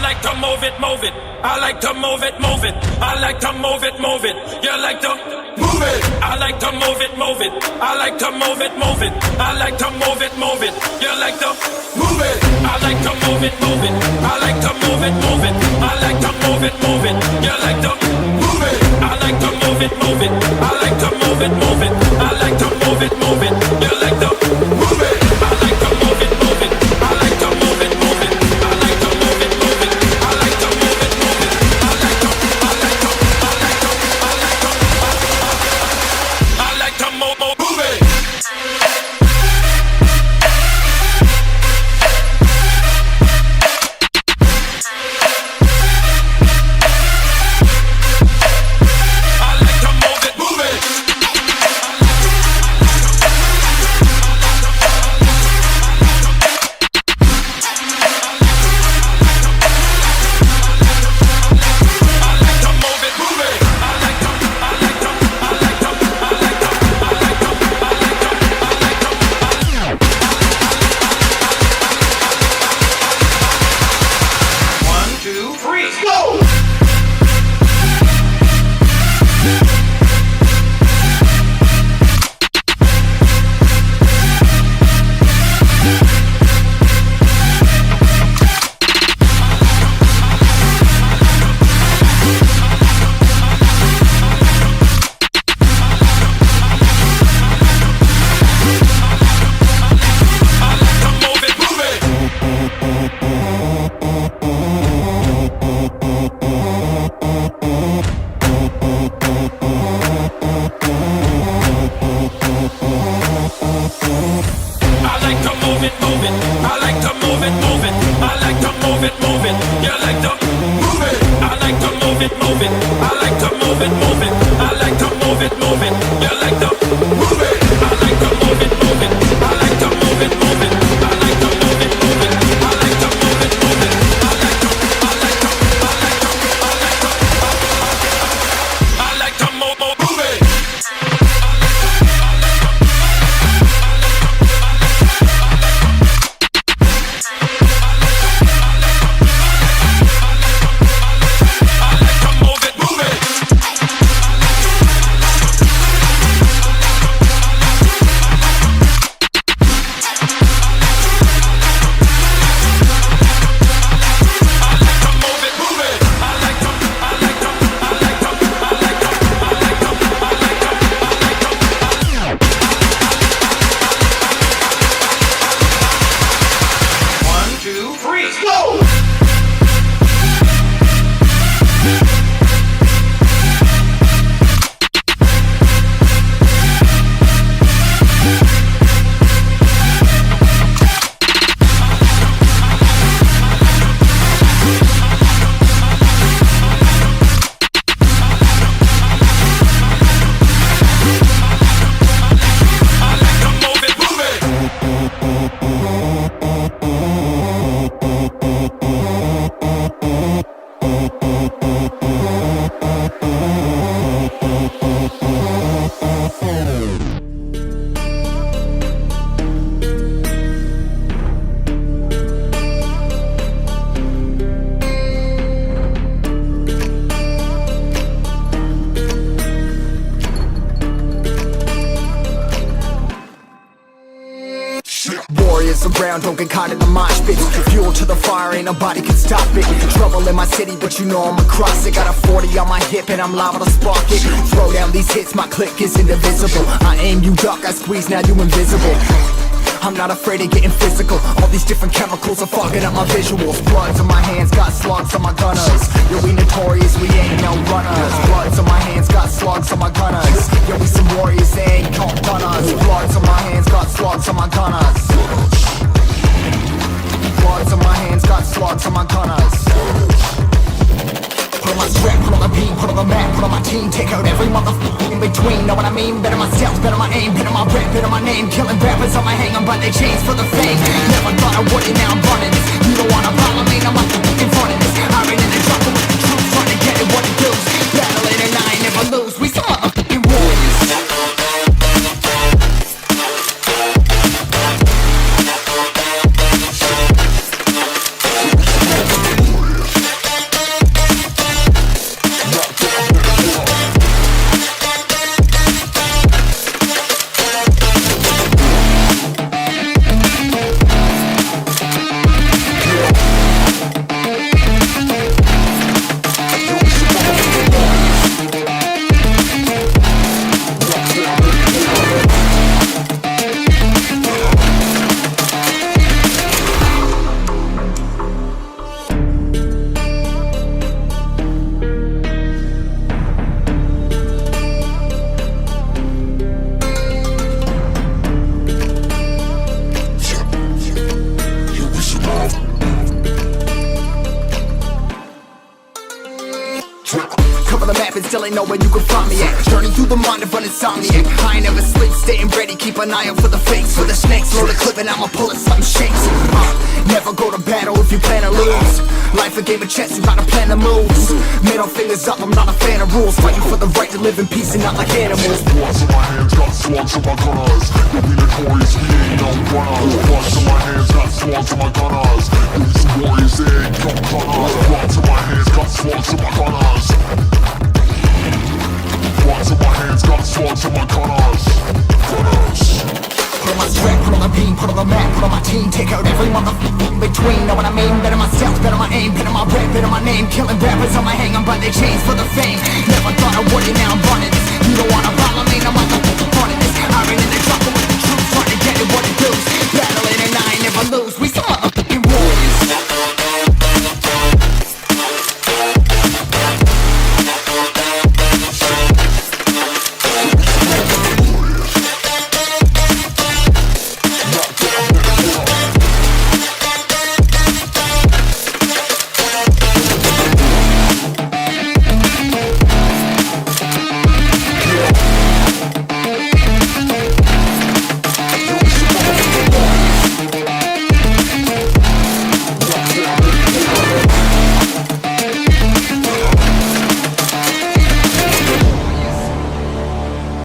like to move it, move it. I like to move it, move it. I like to move it, move it. You like to move it. I like to move it, move it. I like to move it, move it. I like to move it, move it. You like to move it. I like to move it, move it. I like to move it, move it. I like to move it, move it. You like to move it. I like to move it, move it. I like to move it, move it. I like to move it, move it. You like to move it. I like to move it, move it. I like to move it, move it. I like to move it, move it. I like to move it, move it. I like to move it. Around, don't get caught in the mosh pit. Fuel to the fire, ain't nobody can stop it. Trouble in my city, but you know I'm across it. Got a 40 on my hip and I'm liable to spark it. Throw down these hits, my click is indivisible. I aim, you duck, I squeeze, now you invisible. I'm not afraid of getting physical. All these different chemicals are fogging up my visuals. Bloods on my hands, got slugs on my gunners. Yo, we notorious, we ain't no runners. Bloods on my hands, got slugs on my gunners. Yo, we some warriors, they ain't called gunners. Bloods on my hands, got slugs on my gunners. Bloods on my hands, got slugs on my gunners. Put on my strap, put on the beat, put on the map, put on my team. Take out every motherfucker in between, know what I mean? Better myself, better my aim, better my rap, better my name. Killing rappers on my hang, I'm by their chains for the fame. Never thought I would it, now I'm running this. You don't wanna follow me, I'm up in front of this. I ran in the jungle with the troops, trying to get it what it does. Battling and I ain't never lose, we some motherfucking warriors. still ain't know where you can find me at. Journey through the mind of an insomniac. I ain't never sleep, staying ready, keep an eye out for the fakes, for the snakes. Load a clip and I'ma pull it, something shakes. Never go to battle if you plan to lose. Life a game of chess, you gotta plan the moves. Middle fingers up, I'm not a fan of rules. Fighting for the right to live in peace and not like animals. Bloods in my hands, got slugs in my gunners. You'll be notorious, we ain't no runners. Bloods in my hands, got slugs in my gunners. These warriors, they ain't no gunners. Bloods in my hands, got slugs in my gunners. Bloods in my hands, got slugs in my gunners. Put on my strap, put on the beam, put on the map, put on my team. Take out every motherfucker in between. Know what I mean? Better myself, better my aim, better my rap, better my name. Killing rappers on my hang, I'm by their chains for the fame. Never thought I would it, now I'm running. You don't wanna follow me, no matter